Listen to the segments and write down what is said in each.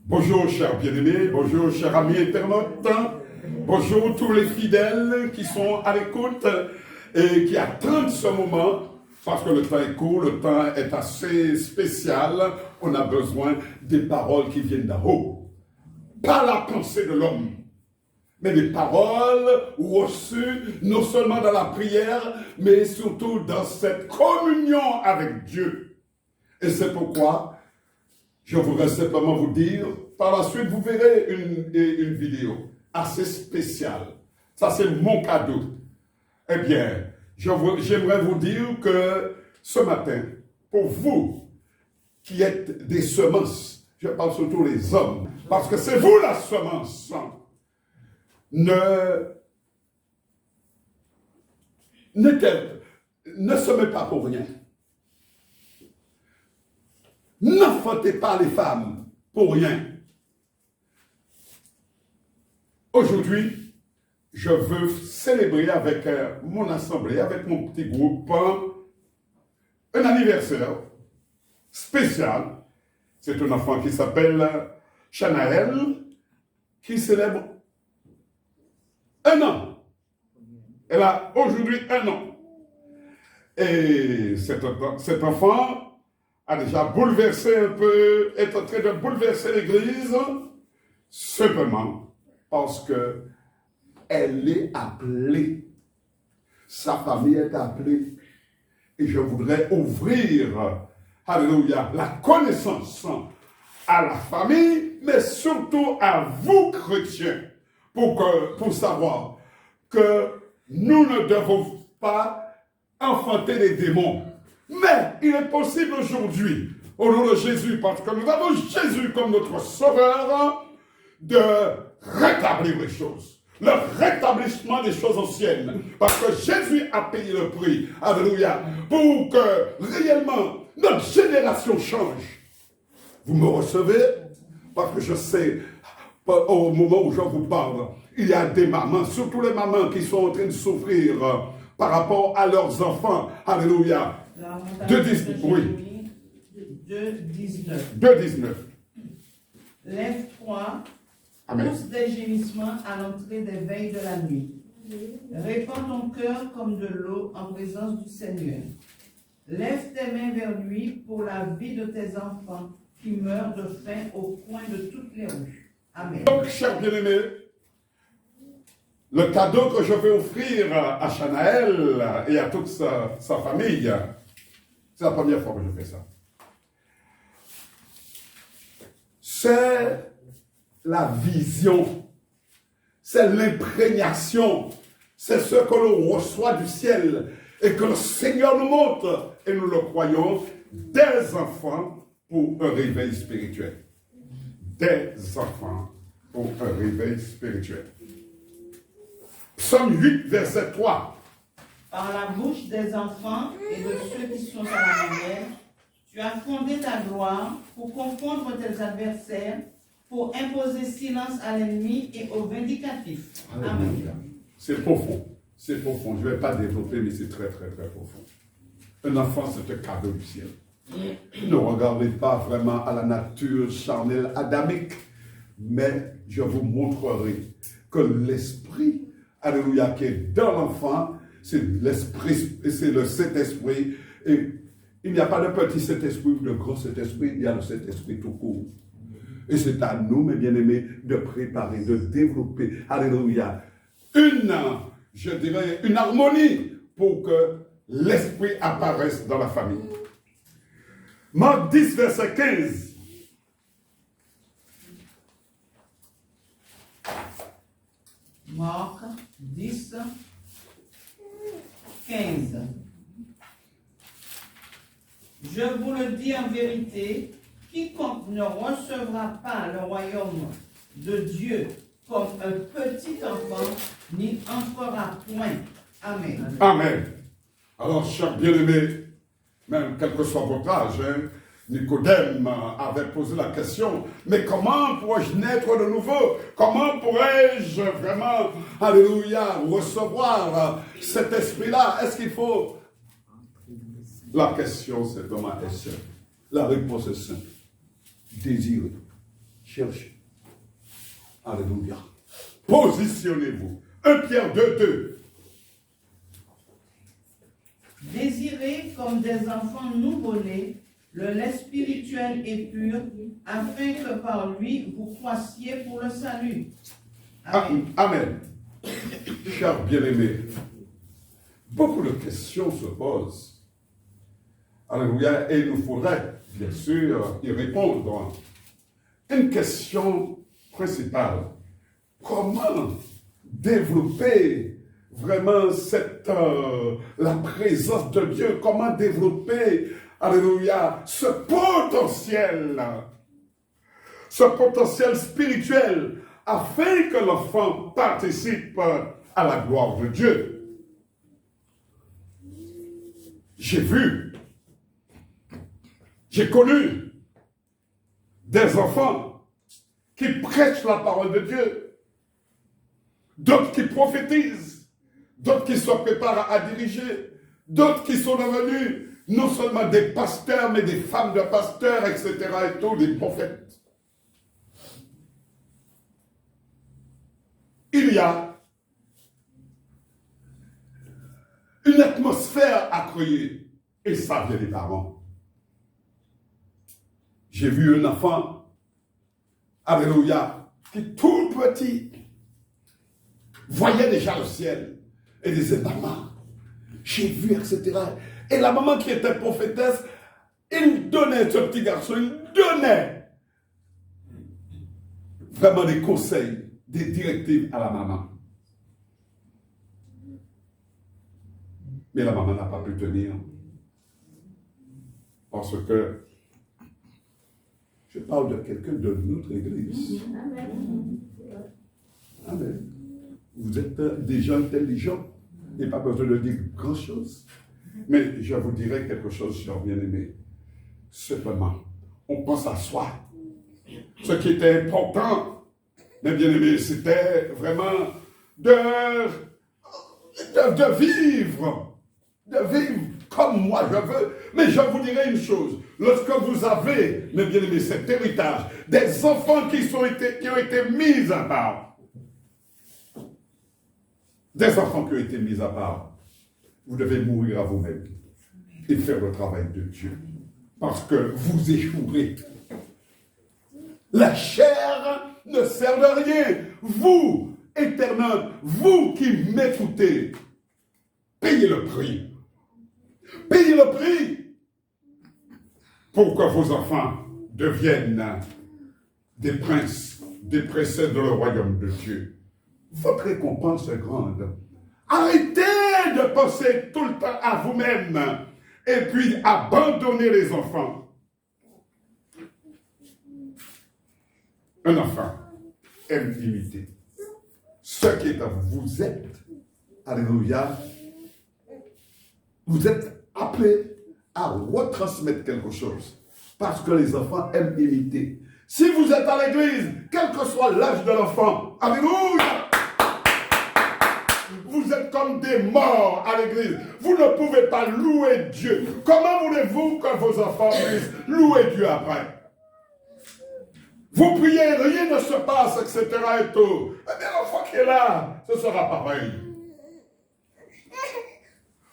Bonjour chers bien-aimés, bonjour chers amis internautes, bonjour tous les fidèles qui sont à l'écoute et qui attendent ce moment parce que le temps est court, le temps est assez spécial, on a besoin des paroles qui viennent d'en haut. Pas la pensée de l'homme, mais des paroles reçues non seulement dans la prière, mais surtout dans cette communion avec Dieu. Et c'est pourquoi je voudrais simplement vous dire, par la suite vous verrez une vidéo assez spéciale. Ça c'est mon cadeau. Eh bien, j'aimerais vous dire que ce matin, pour vous qui êtes des semences, je parle surtout les hommes, parce que c'est vous la semence, ne semez pas pour rien. N'enfantez pas les femmes pour rien. Aujourd'hui, je veux célébrer avec mon assemblée, avec mon petit groupe, un anniversaire spécial. C'est un enfant qui s'appelle Shanaël, qui célèbre 1 an. Elle a aujourd'hui 1 an. Et cet enfant a déjà bouleversé un peu, est en train de bouleverser l'Église, simplement parce que elle est appelée. Sa famille est appelée. Et je voudrais ouvrir, alléluia, la connaissance à la famille, mais surtout à vous, chrétiens, pour savoir que nous ne devons pas enfanter les démons. Mais il est possible aujourd'hui, au nom de Jésus, parce que nous avons Jésus comme notre sauveur, de rétablir les choses. Le rétablissement des choses anciennes. Parce que Jésus a payé le prix, alléluia, pour que réellement notre génération change. Vous me recevez? Parce que je sais, au moment où je vous parle, il y a des mamans, surtout les mamans qui sont en train de souffrir par rapport à leurs enfants. Alléluia. 2,19. Oui. 2,19. 2,19. Lève-toi, Amen. pousse des gémissements à l'entrée des veilles de la nuit. Répands ton cœur comme de l'eau en présence du Seigneur. Lève tes mains vers lui pour la vie de tes enfants qui meurent de faim au coin de toutes les rues. Amen. Donc, chers bien-aimés, le cadeau que je vais offrir à Shanaël et à toute sa famille, c'est la première fois que je fais ça. C'est la vision, c'est l'imprégnation, c'est ce que l'on reçoit du ciel et que le Seigneur nous montre et nous le croyons, des enfants pour un réveil spirituel. Des enfants pour un réveil spirituel. Psaume 8, verset 3. Par la bouche des enfants et de ceux qui sont à la manière, tu as fondé ta gloire pour confondre tes adversaires, pour imposer silence à l'ennemi et aux vindicatifs. Amen. C'est profond. C'est profond. Je ne vais pas développer, mais c'est très, très, très profond. Un enfant, c'est un cadeau du ciel. Ne regardez pas vraiment à la nature charnelle adamique, mais je vous montrerai que l'esprit, alléluia, qui est dans l'enfant, c'est l'esprit, c'est le Saint-Esprit. Et il n'y a pas de petit Saint-Esprit ou de grand Saint-Esprit, il y a le Saint-Esprit tout court. Et c'est à nous, mes bien-aimés, de préparer, de développer, alléluia, je dirais, une harmonie pour que l'Esprit apparaisse dans la famille. Marc 10, verset 15. Marc 10, 15. Je vous le dis en vérité, quiconque ne recevra pas le royaume de Dieu comme un petit enfant, n'y entrera point. Amen. Amen. Alors, chers bien-aimés, même quel que soit votre âge, Nicodème avait posé la question, mais comment pourrais-je naître de nouveau? Comment pourrais-je vraiment, alléluia, recevoir cet esprit-là? Est-ce qu'il faut... La question, c'est comment est simple. La réponse est simple. Désirer. cherchez. Alléluia. Positionnez-vous. 1 Pierre 2, 2. Désirez comme des enfants nouveau-nés le lait spirituel et pur, afin que par lui vous croissiez pour le salut. Amen. Amen. Chers bien-aimés, beaucoup de questions se posent. Alléluia. Et il nous faudrait, bien sûr, y répondre. Une question principale. Comment développer vraiment la présence de Dieu? Comment développer, alléluia, ce potentiel spirituel afin que l'enfant participe à la gloire de Dieu? J'ai connu des enfants qui prêchent la parole de Dieu, d'autres qui prophétisent, d'autres qui se préparent à diriger, d'autres qui sont devenus non seulement des pasteurs, mais des femmes de pasteurs, etc., et tout, des prophètes. Il y a une atmosphère à créer, et ça vient des parents. J'ai vu un enfant, alléluia, qui tout petit voyait déjà le ciel et disait, maman, j'ai vu, etc. Et la maman qui était prophétesse, il donnait, ce petit garçon, il donnait vraiment des conseils, des directives à la maman. Mais la maman n'a pas pu tenir. Parce que je parle de quelqu'un de notre église. Amen. Amen. Vous êtes déjà intelligents. Il n'y a pas besoin de dire grand-chose. Mais je vous dirai quelque chose, chers bien-aimés. Simplement, on pense à soi. Ce qui était important, mes bien-aimés, c'était vraiment de vivre. De vivre comme moi je veux. Mais je vous dirai une chose. Lorsque vous avez, mes bien-aimés, cet héritage, des enfants qui ont été mis à part, des enfants qui ont été mis à part, vous devez mourir à vous-même et faire le travail de Dieu. Parce que vous échouerez. La chair ne sert de rien. Vous, éternel, vous qui m'écoutez, payez le prix. Payez le prix pour que vos enfants deviennent des princes, des princesses dans le royaume de Dieu. Votre récompense est grande. Arrêtez de penser tout le temps à vous-même et puis abandonnez les enfants. Un enfant aime imiter. Ce qui est à vous, vous êtes, alléluia, vous êtes appelés à retransmettre quelque chose. Parce que les enfants aiment imiter. Si vous êtes à l'église, quel que soit l'âge de l'enfant, alléluia, vous êtes comme des morts à l'église. Vous ne pouvez pas louer Dieu. Comment voulez-vous que vos enfants puissent louer Dieu après? Vous priez, rien ne se passe, etc. et tout. Eh bien, l'enfant qui est là, ce sera pareil.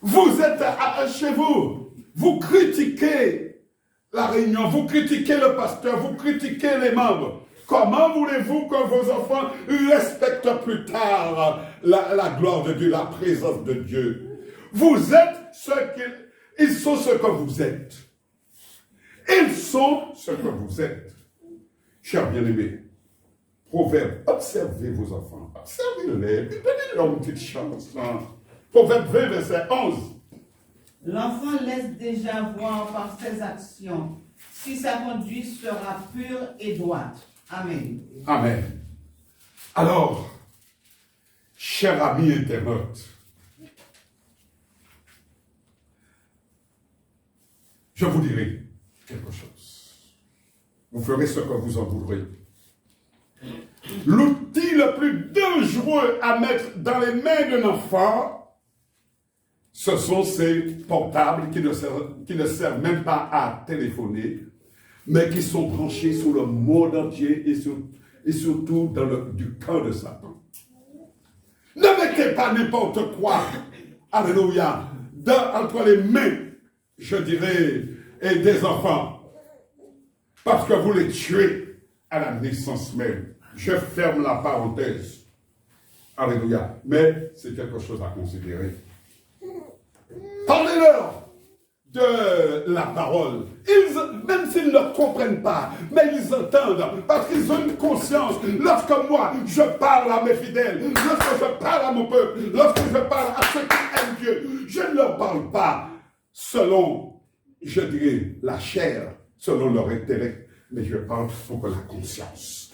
Vous êtes chez vous, vous critiquez la réunion, vous critiquez le pasteur, vous critiquez les membres. Comment voulez-vous que vos enfants respectent plus tard la gloire de Dieu, la présence de Dieu? Vous êtes ils sont ce que vous êtes. Ils sont ce que vous êtes. Chers bien-aimés, Proverbe, observez vos enfants, observez-les, donnez-leur une petite chance. Proverbe 20, verset 11. L'enfant laisse déjà voir par ses actions si sa conduite sera pure et droite. Amen. Amen. Alors, chers amis internautes, je vous dirai quelque chose. Vous ferez ce que vous en voudrez. L'outil le plus dangereux à mettre dans les mains d'un enfant, ce sont ces portables qui ne servent même pas à téléphoner, mais qui sont branchés sur le monde entier et surtout du camp de Satan. Ne mettez pas n'importe quoi, alléluia, entre les mains, je dirais, et des enfants, parce que vous les tuez à la naissance même. Je ferme la parenthèse. Alléluia. Mais c'est quelque chose à considérer. Parlez-leur de la parole. Même s'ils ne comprennent pas, mais ils entendent, parce qu'ils ont une conscience. Lorsque moi, je parle à mes fidèles, lorsque je parle à mon peuple, lorsque je parle à ceux qui aiment Dieu, je ne leur parle pas selon, je dirais, la chair, selon leur intellect, mais je parle pour que la conscience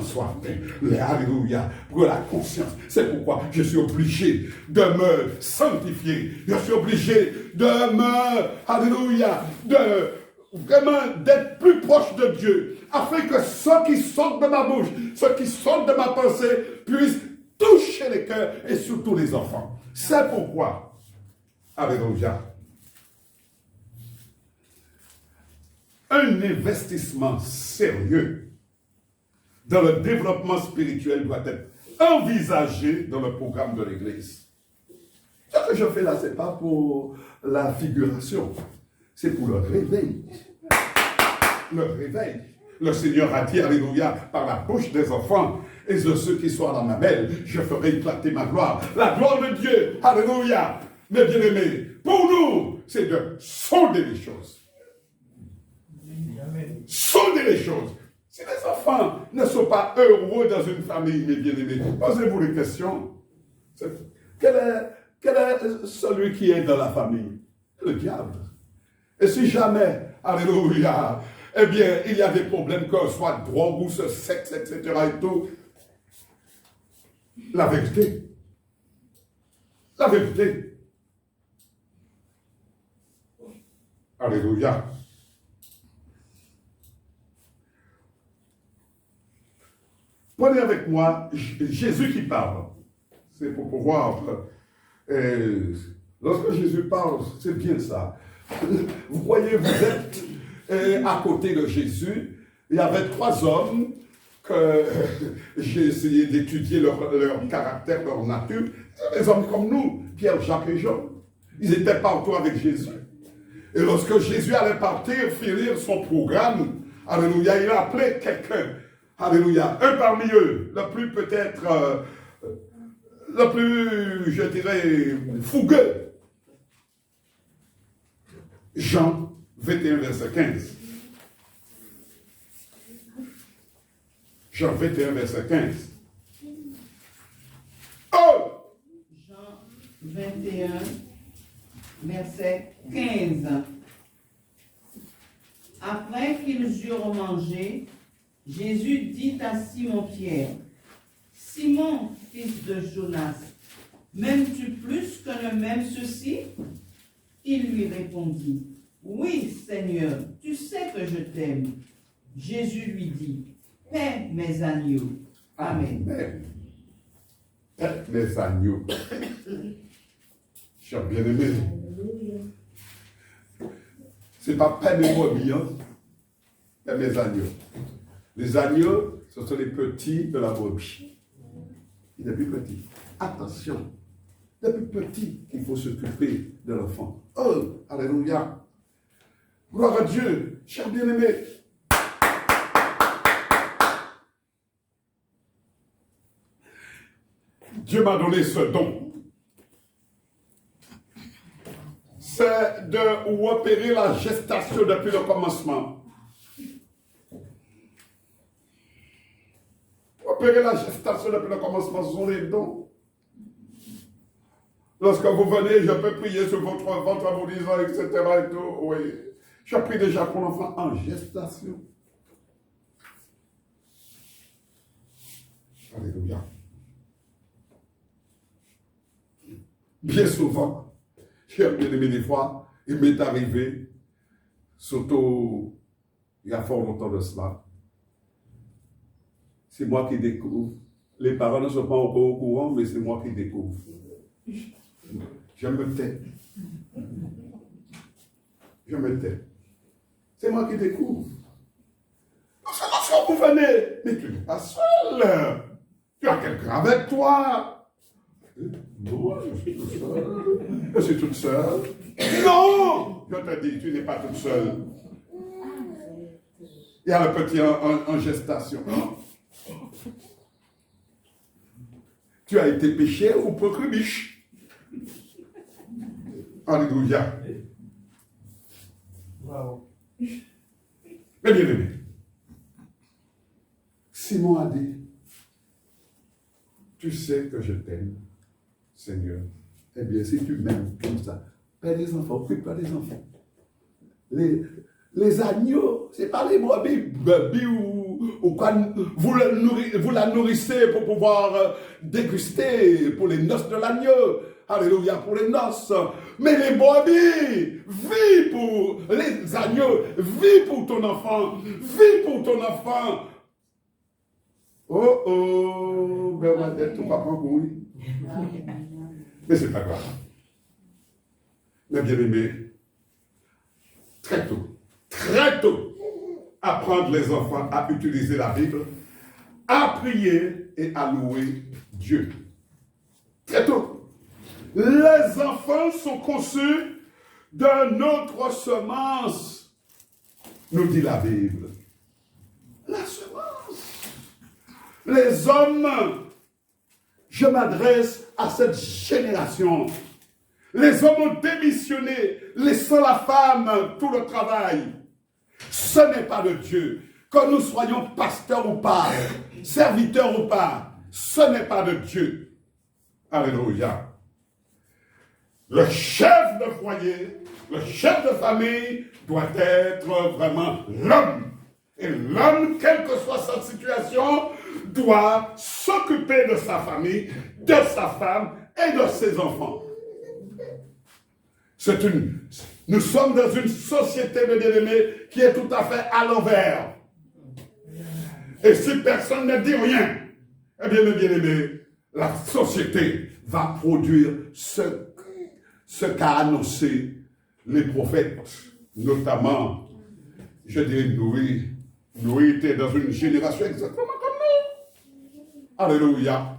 soit atteinte. Alléluia. Pour la conscience. C'est pourquoi je suis obligé de me sanctifier. Je suis obligé de alléluia, vraiment d'être plus proche de Dieu, afin que ce qui sort de ma bouche, ce qui sort de ma pensée, puisse toucher les cœurs et surtout les enfants. C'est pourquoi, alléluia, un investissement sérieux dans le développement spirituel doit être envisagé dans le programme de l'Église. Ce que je fais là, ce n'est pas pour la figuration, c'est pour le réveil. Le réveil. Le Seigneur a dit, alléluia, par la bouche des enfants et de ceux qui sont à la mamelle, je ferai éclater ma gloire. La gloire de Dieu, alléluia. Mes bien-aimés, pour nous, c'est de sonder les choses. Sonder les choses. Si les enfants ne sont pas heureux dans une famille, mes bien-aimés, posez-vous les questions. Quel est celui qui est dans la famille? Le diable. Et si jamais, alléluia, eh bien, il y a des problèmes, que ce soit drogue ou ce sexe, etc. et tout, la vérité. La vérité. Alléluia. Prenez avec moi Jésus qui parle. C'est pour pouvoir... lorsque Jésus parle, c'est bien ça. Vous voyez, vous êtes à côté de Jésus. Il y avait 3 hommes que j'ai essayé d'étudier leur caractère, leur nature. C'est des hommes comme nous, Pierre, Jacques et Jean. Ils étaient partout avec Jésus. Et lorsque Jésus allait partir, finir son programme, alléluia, il a appelé quelqu'un. Alléluia. Un parmi eux, le plus peut-être, le plus, je dirais, fougueux. Jean 21, verset 15. Jean 21, verset 15. Oh! Jean 21, verset 15. Après qu'ils eurent mangé, Jésus dit à Simon-Pierre, « Simon, fils de Jonas, m'aimes-tu plus que ne m'aime ceci ?» Il lui répondit, « Oui, Seigneur, tu sais que je t'aime. » Jésus lui dit, « Paix mes agneaux. » Amen. Paix mes agneaux. Chers bien-aimés, ce n'est pas paix mes brebis, paix mes agneaux. Les agneaux, ce sont les petits de la brebis. Les plus petits. Attention, les plus petits qu'il faut s'occuper de l'enfant. Oh, alléluia. Gloire à Dieu, chers bien-aimés. Dieu m'a donné ce don. C'est de opérer la gestation depuis le commencement. Opérer la gestation depuis le commencement, ce sont les dons. Lorsque vous venez, je peux prier sur votre ventre en vous disant, etc. et tout. Oui. Je prie déjà pour l'enfant en gestation. Alléluia. Bien souvent, j'ai bien aimé des fois, il m'est arrivé, surtout il y a fort longtemps de cela, c'est moi qui découvre. Les parents ne sont pas encore au courant, mais c'est moi qui découvre. Je me tais. Je me tais. C'est moi qui découvre. Lorsque vous venez, mais tu n'es pas seul. Tu as quelqu'un avec toi. Non, je suis tout seul. Je suis toute seule. Non, je te dis, tu n'es pas toute seule. Il y a le petit en gestation. Tu as été péché ou procrubiche. Alléluia. Wow. Mais bien aimé, Simon a dit, tu sais que je t'aime, Seigneur. Eh bien, si tu m'aimes comme ça, père des enfants, occupe-toi des enfants. Les agneaux, c'est pas les brebis ou quoi, vous la nourrissez pour pouvoir déguster pour les noces de l'agneau. Alléluia, pour les noces. Mais les brebis, vis pour les agneaux, vis pour ton enfant, vis pour ton enfant. Oh oh, Bernadette, ton papa, oui. Mais c'est pas grave. Mais bien aimé, très tôt, apprendre les enfants à utiliser la Bible, à prier et à louer Dieu. Très tôt. Les enfants sont conçus de notre semence, nous dit la Bible. La semence. Les hommes, je m'adresse à cette génération. Les hommes ont démissionné, laissant la femme tout le travail. Ce n'est pas de Dieu. Que nous soyons pasteurs ou pas, serviteurs ou pas, ce n'est pas de Dieu. Alléluia. Le chef de foyer, le chef de famille doit être vraiment l'homme. Et l'homme, quelle que soit sa situation, doit s'occuper de sa famille, de sa femme et de ses enfants. Nous sommes dans une société de bien-aimés qui est tout à fait à l'envers. Et si personne ne dit rien, eh bien, mes bien-aimés, la société va produire ce qu'a annoncé les prophètes, notamment, je dirais Noé. Noé était dans une génération exactement comme nous. Alléluia.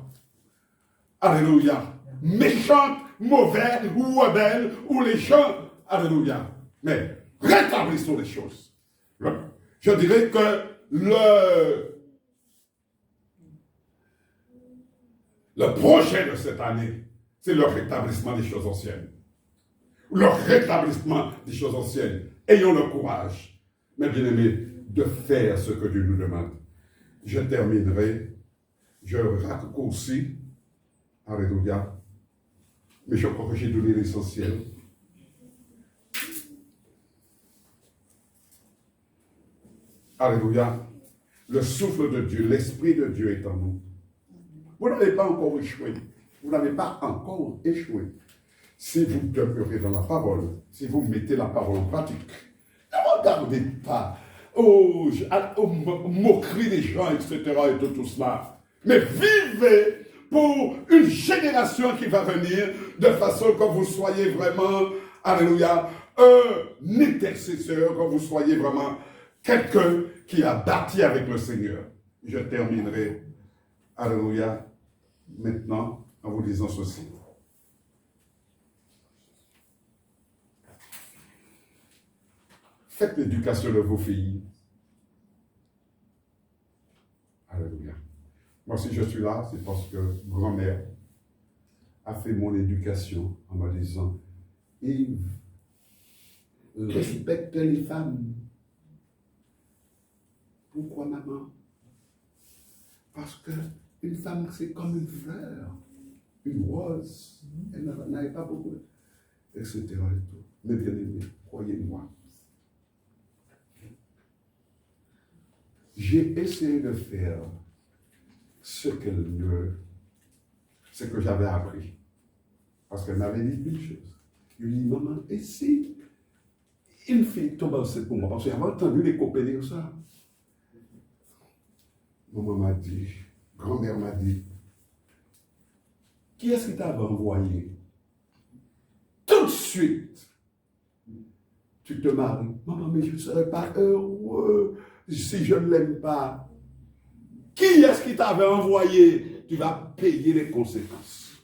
Alléluia. Méchante, mauvais, ou rebelle, ou les gens. Alléluia. Mais rétablissons les choses. Je dirais que le projet de cette année, c'est le rétablissement des choses anciennes. Le rétablissement des choses anciennes. Ayons le courage, mes bien-aimés, de faire ce que Dieu nous demande. Je terminerai, je raccourcis, alléluia, mais je crois que j'ai donné l'essentiel. Alléluia, le souffle de Dieu, l'Esprit de Dieu est en nous. Vous n'avez pas encore échoué. Vous n'avez pas encore échoué. Si vous demeurez dans la parole, si vous mettez la parole en pratique, ne regardez pas aux moqueries des gens, etc. et tout cela. Mais vivez pour une génération qui va venir, de façon que vous soyez vraiment, alléluia, un intercesseur, que vous soyez vraiment quelqu'un qui a bâti avec le Seigneur. Je terminerai, alléluia, maintenant en vous disant ceci. Faites l'éducation de vos filles. Alléluia. Moi, si je suis là, c'est parce que grand-mère a fait mon éducation en me disant, Yves, respecte les femmes. Pourquoi, maman? Parce qu'une femme, c'est comme une fleur, une rose. Elle n'avait pas beaucoup, etc. Mais bien aimé, croyez-moi. J'ai essayé de faire ce que j'avais appris. Parce qu'elle m'avait dit une chose. Je lui ai dit, maman, et si une fille tombe enceinte pour moi? Parce que j'avais entendu les copains dire ça. Maman m'a dit, grand-mère m'a dit, qui est-ce qui t'avait envoyé? Tout de suite, tu te maries. Maman, mais je ne serais pas heureux si je ne l'aime pas. Qui est-ce qui t'avait envoyé? Tu vas payer les conséquences.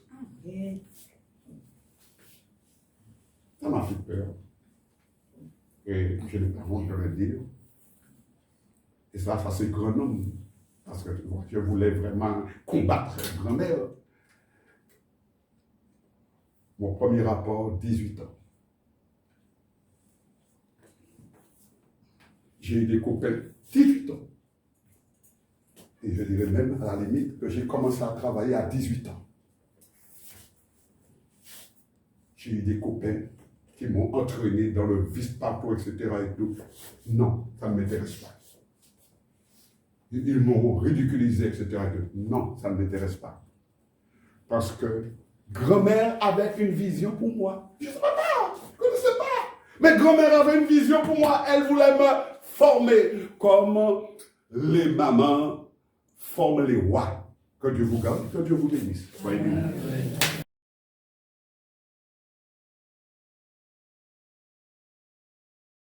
Ça m'a fait peur. Et je n'ai pas honte de le dire. Et ça c'est grand homme. Parce que je voulais vraiment combattre grand-mère. Mon premier rapport, 18 ans. J'ai eu des copains 18 ans. Et je dirais même à la limite que j'ai commencé à travailler à 18 ans. J'ai eu des copains qui m'ont entraîné dans le vice partout, etc. Et tout. Non, ça ne m'intéresse pas. Ils m'ont ridiculisé, etc. Non, ça ne m'intéresse pas. Parce que grand-mère avait une vision pour moi. Je ne sais pas, je ne connaissais pas. Mais grand-mère avait une vision pour moi. Elle voulait me former comme les mamans forment les rois. Que Dieu vous garde, que Dieu vous bénisse. Soyez bénis.